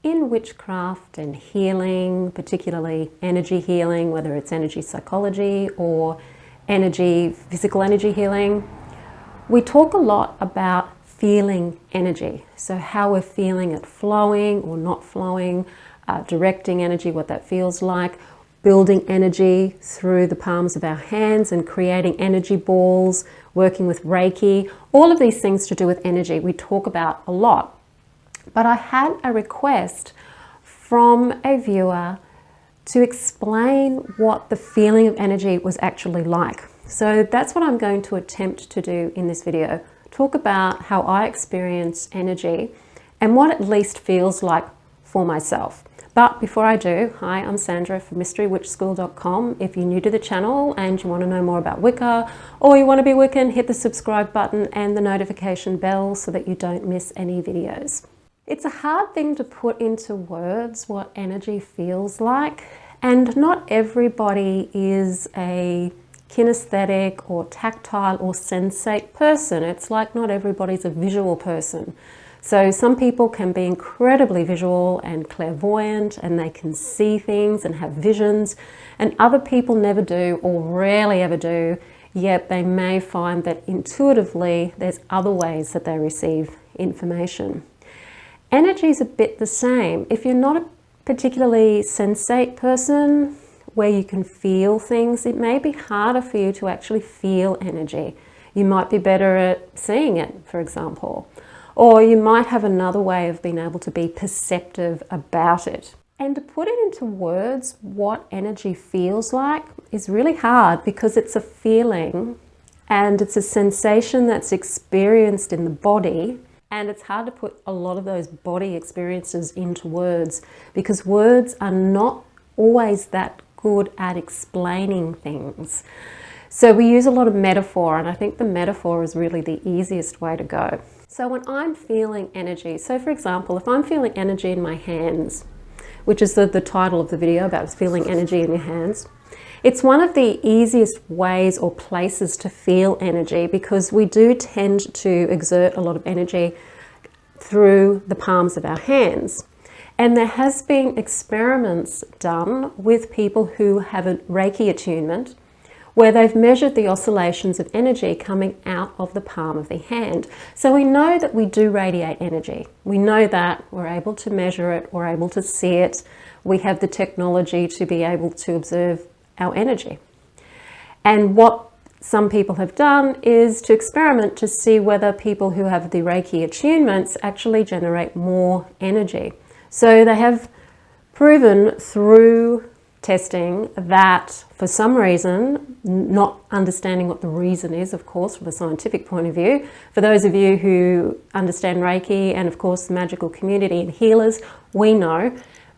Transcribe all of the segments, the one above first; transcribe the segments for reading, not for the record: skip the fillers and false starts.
in witchcraft and healing, particularly energy healing, whether it's energy psychology or physical energy healing, we talk a lot about feeling energy. So how we're feeling it flowing or not flowing, directing energy, what that feels like, building energy through the palms of our hands and creating energy balls, working with Reiki, all of these things to do with energy we talk about a lot. But I had a request from a viewer to explain what the feeling of energy was actually like. So that's what I'm going to attempt to do in this video. Talk about how I experience energy and what it least feels like for myself. But before I do, hi, I'm Sandra from MysteryWitchSchool.com. If you're new to the channel and you want to know more about Wicca, or you want to be Wiccan, hit the subscribe button and the notification bell so that you don't miss any videos. It's a hard thing to put into words what energy feels like, and not everybody is a kinesthetic or tactile or sensate person. It's like not everybody's a visual person. So some people can be incredibly visual and clairvoyant and they can see things and have visions, and other people never do or rarely ever do, yet they may find that intuitively there's other ways that they receive information. Energy is a bit the same. If you're not a particularly sensate person where you can feel things, it may be harder for you to actually feel energy. You might be better at seeing it, for example. Or you might have another way of being able to be perceptive about it. And to put it into words, what energy feels like is really hard because it's a feeling and it's a sensation that's experienced in the body. And it's hard to put a lot of those body experiences into words because words are not always that good at explaining things. So we use a lot of metaphor, and I think the metaphor is really the easiest way to go. So when I'm feeling energy, so for example, if I'm feeling energy in my hands, which is the title of the video about feeling energy in your hands, it's one of the easiest ways or places to feel energy because we do tend to exert a lot of energy through the palms of our hands. And there has been experiments done with people who have a Reiki attunement where they've measured the oscillations of energy coming out of the palm of the hand. So we know that we do radiate energy. We know that, we're able to measure it, we're able to see it. We have the technology to be able to observe our energy. And what some people have done is to experiment to see whether people who have the Reiki attunements actually generate more energy. So they have proven through testing that for some reason, not understanding what the reason is, of course, from a scientific point of view, for those of you who understand Reiki and of course the magical community and healers, we know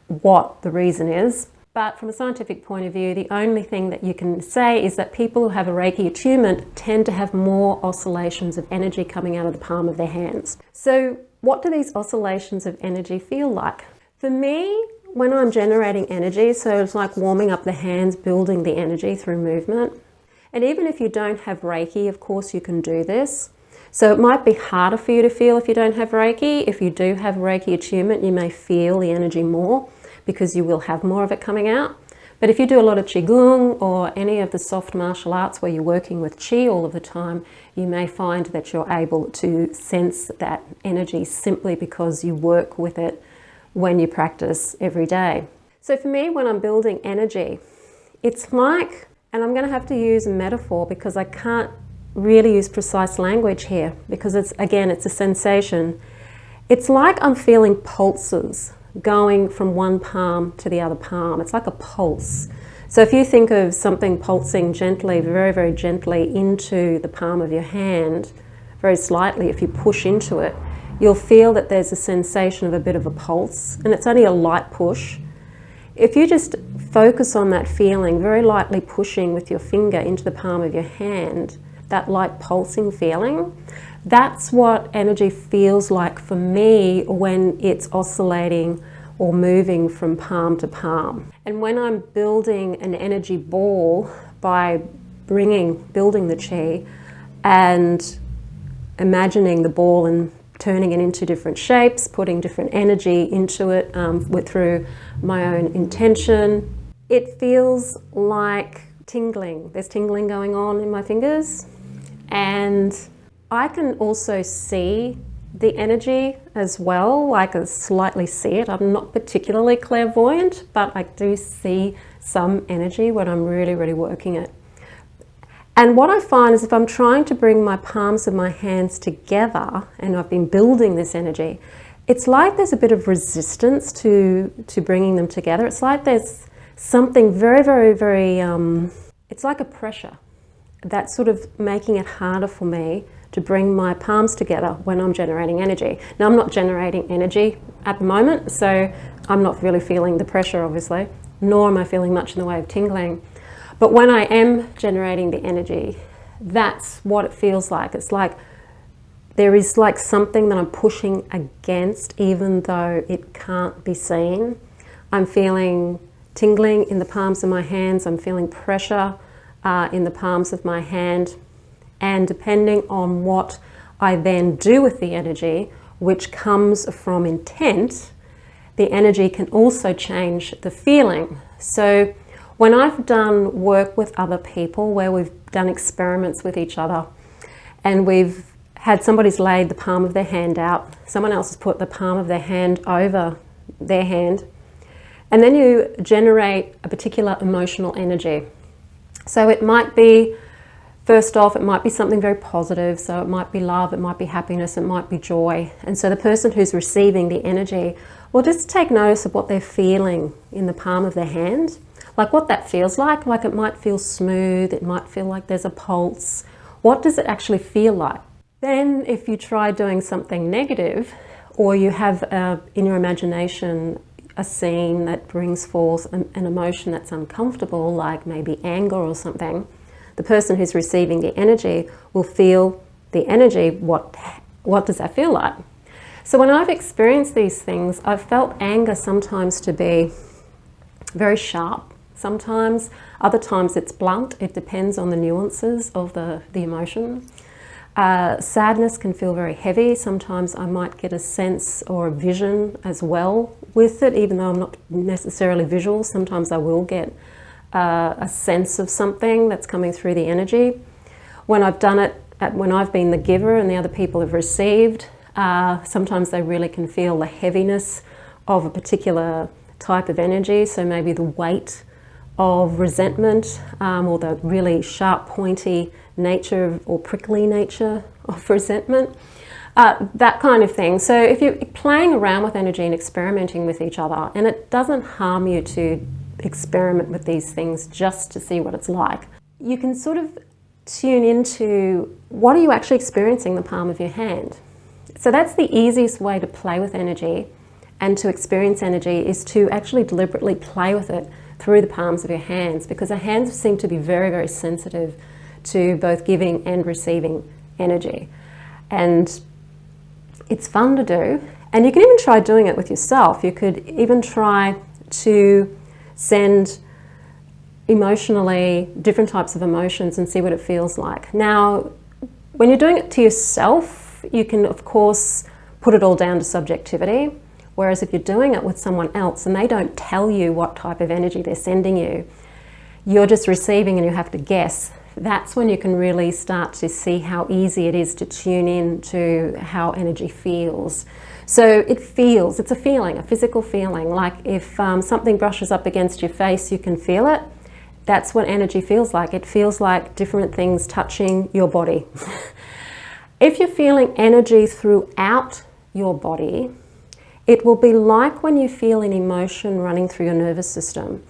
what the reason is. But from a scientific point of view, the only thing that you can say is that people who have a Reiki attunement tend to have more oscillations of energy coming out of the palm of their hands. So what do these oscillations of energy feel like? For me, when I'm generating energy, so it's like warming up the hands, building the energy through movement. And even if you don't have Reiki, of course you can do this. So it might be harder for you to feel if you don't have Reiki. If you do have Reiki attunement, you may feel the energy more because you will have more of it coming out. But if you do a lot of Qigong or any of the soft martial arts where you're working with Qi all of the time, you may find that you're able to sense that energy simply because you work with it when you practice every day. So for me, when I'm building energy, it's like, and I'm going to have to use a metaphor because I can't really use precise language here because it's a sensation. It's like I'm feeling pulses going from one palm to the other palm. It's like a pulse. So if you think of something pulsing gently, very, very gently into the palm of your hand, very slightly, if you push into it, you'll feel that there's a sensation of a bit of a pulse, and it's only a light push. If you just focus on that feeling, very lightly pushing with your finger into the palm of your hand, that light pulsing feeling, that's what energy feels like for me when it's oscillating or moving from palm to palm. And when I'm building an energy ball by building the Qi and imagining the ball and turning it into different shapes, putting different energy into it through my own intention. It feels like tingling. There's tingling going on in my fingers, and I can also see the energy as well. I can slightly see it. I'm not particularly clairvoyant, but I do see some energy when I'm really, really working it. And what I find is if I'm trying to bring my palms of my hands together, and I've been building this energy, it's like there's a bit of resistance to bringing them together. It's like there's something very, very, very, it's like a pressure that's sort of making it harder for me to bring my palms together when I'm generating energy. Now, I'm not generating energy at the moment, so I'm not really feeling the pressure, obviously, nor am I feeling much in the way of tingling. But when I am generating the energy, that's what it feels like. It's like there is like something that I'm pushing against, even though it can't be seen. I'm feeling tingling in the palms of my hands. I'm feeling pressure in the palms of my hand. And depending on what I then do with the energy, which comes from intent, the energy can also change the feeling. So when I've done work with other people where we've done experiments with each other and we've had somebody's laid the palm of their hand out, someone else has put the palm of their hand over their hand, and then you generate a particular emotional energy. So it might be, first off, it might be something very positive. So it might be love, it might be happiness, it might be joy. And so the person who's receiving the energy will just take notice of what they're feeling in the palm of their hand. Like what that feels like it might feel smooth, it might feel like there's a pulse. What does it actually feel like? Then if you try doing something negative, or you have in your imagination a scene that brings forth an emotion that's uncomfortable, like maybe anger or something, the person who's receiving the energy will feel the energy. What does that feel like? So when I've experienced these things, I've felt anger sometimes to be very sharp. Sometimes, other times it's blunt. It depends on the nuances of the emotion. Sadness can feel very heavy. Sometimes I might get a sense or a vision as well with it, even though I'm not necessarily visual. Sometimes I will get a sense of something that's coming through the energy. When I've done it, when I've been the giver and the other people have received, sometimes they really can feel the heaviness of a particular type of energy. So maybe the weight of resentment, or the really sharp, pointy nature or prickly nature of resentment, that kind of thing. So if you're playing around with energy and experimenting with each other, and it doesn't harm you to experiment with these things just to see what it's like, you can sort of tune into what are you actually experiencing in the palm of your hand. So that's the easiest way to play with energy and to experience energy, is to actually deliberately play with it through the palms of your hands, because our hands seem to be very, very sensitive to both giving and receiving energy. And it's fun to do. And you can even try doing it with yourself. You could even try to send emotionally different types of emotions and see what it feels like. Now, when you're doing it to yourself, you can, of course, put it all down to subjectivity. Whereas if you're doing it with someone else and they don't tell you what type of energy they're sending you, you're just receiving and you have to guess. That's when you can really start to see how easy it is to tune in to how energy feels. So it feels, it's a feeling, a physical feeling. Like if something brushes up against your face, you can feel it. That's what energy feels like. It feels like different things touching your body. If you're feeling energy throughout your body, it will be like when you feel an emotion running through your nervous system.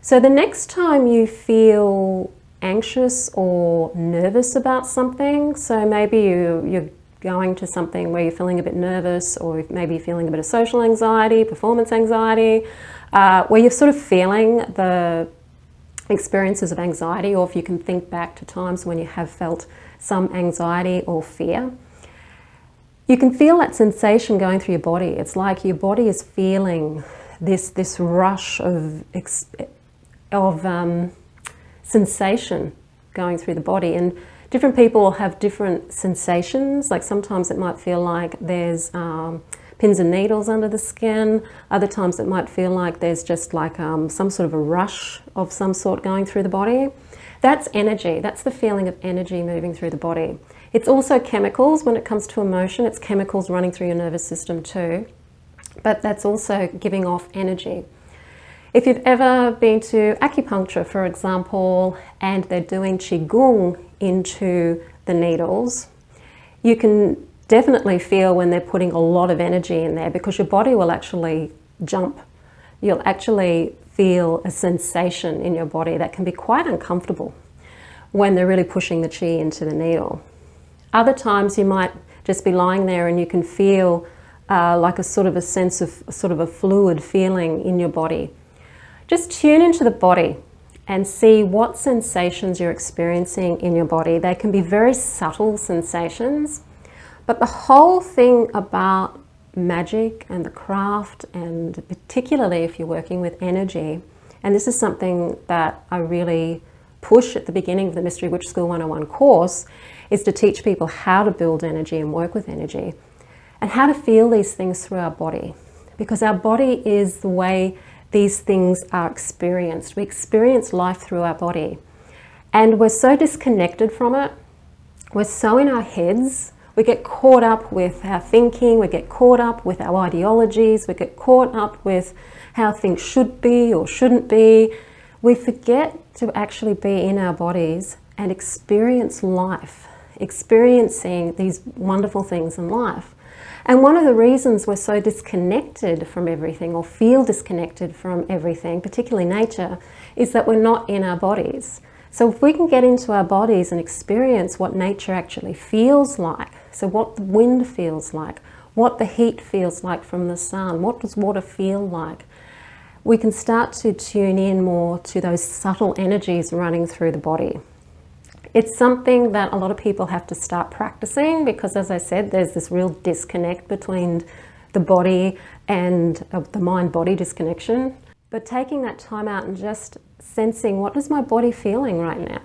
So the next time you feel anxious or nervous about something, so maybe you're going to something where you're feeling a bit nervous, or maybe you're feeling a bit of social anxiety, performance anxiety, where you're sort of feeling the experiences of anxiety, or if you can think back to times when you have felt some anxiety or fear, you can feel that sensation going through your body. It's like your body is feeling this rush of sensation going through the body. And Different people have different sensations. Like sometimes it might feel like there's pins and needles under the skin. Other times it might feel like there's just like some sort of a rush of some sort going through the body. That's energy. That's the feeling of energy moving through the body. It's also chemicals. When it comes to emotion, it's chemicals running through your nervous system too. But that's also giving off energy. If you've ever been to acupuncture, for example, and they're doing qigong into the needles, you can definitely feel when they're putting a lot of energy in there, because your body will actually jump. You'll actually feel a sensation in your body that can be quite uncomfortable when they're really pushing the qi into the needle. Other times you might just be lying there and you can feel like a sort of a sense of sort of a fluid feeling in your body. Just tune into the body and see what sensations you're experiencing in your body. They can be very subtle sensations, but the whole thing about magic and the craft, and particularly if you're working with energy, and this is something that I really push at the beginning of the Mystery Witch School 101 course, is to teach people how to build energy and work with energy, and how to feel these things through our body. Because our body is the way these things are experienced. We experience life through our body. And we're so disconnected from it. We're so in our heads. We get caught up with our thinking. We get caught up with our ideologies. We get caught up with how things should be or shouldn't be. We forget to actually be in our bodies and experience life, experiencing these wonderful things in life. And one of the reasons we're so disconnected from everything, or feel disconnected from everything, particularly nature, is that we're not in our bodies. So if we can get into our bodies and experience what nature actually feels like, so what the wind feels like, what the heat feels like from the sun, what does water feel like, we can start to tune in more to those subtle energies running through the body. It's something that a lot of people have to start practicing, because, as I said, there's this real disconnect between the body and the mind-body disconnection. But taking that time out and just sensing, what is my body feeling right now?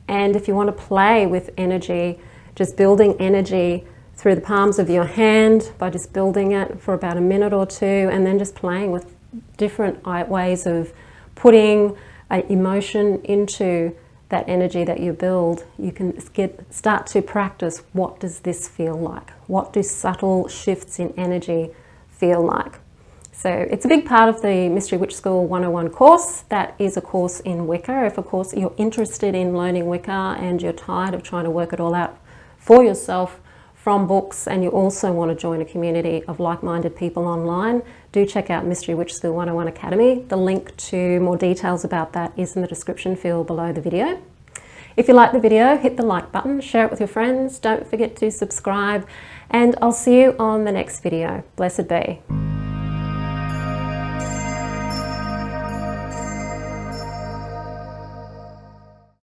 And if you want to play with energy, just building energy through the palms of your hand by just building it for about a minute or two, and then just playing with different ways of putting emotion into that energy that you build, you can start to practice, what does this feel like? What do subtle shifts in energy feel like? So it's a big part of the Mystery Witch School 101 course. That is a course in Wicca. If, of course, you're interested in learning Wicca and you're tired of trying to work it all out for yourself from books, and you also want to join a community of like-minded people online, do check out Mystery Witch School 101 Academy. The link to more details about that is in the description field below the video. If you like the video, hit the like button, share it with your friends, don't forget to subscribe, and I'll see you on the next video. Blessed be.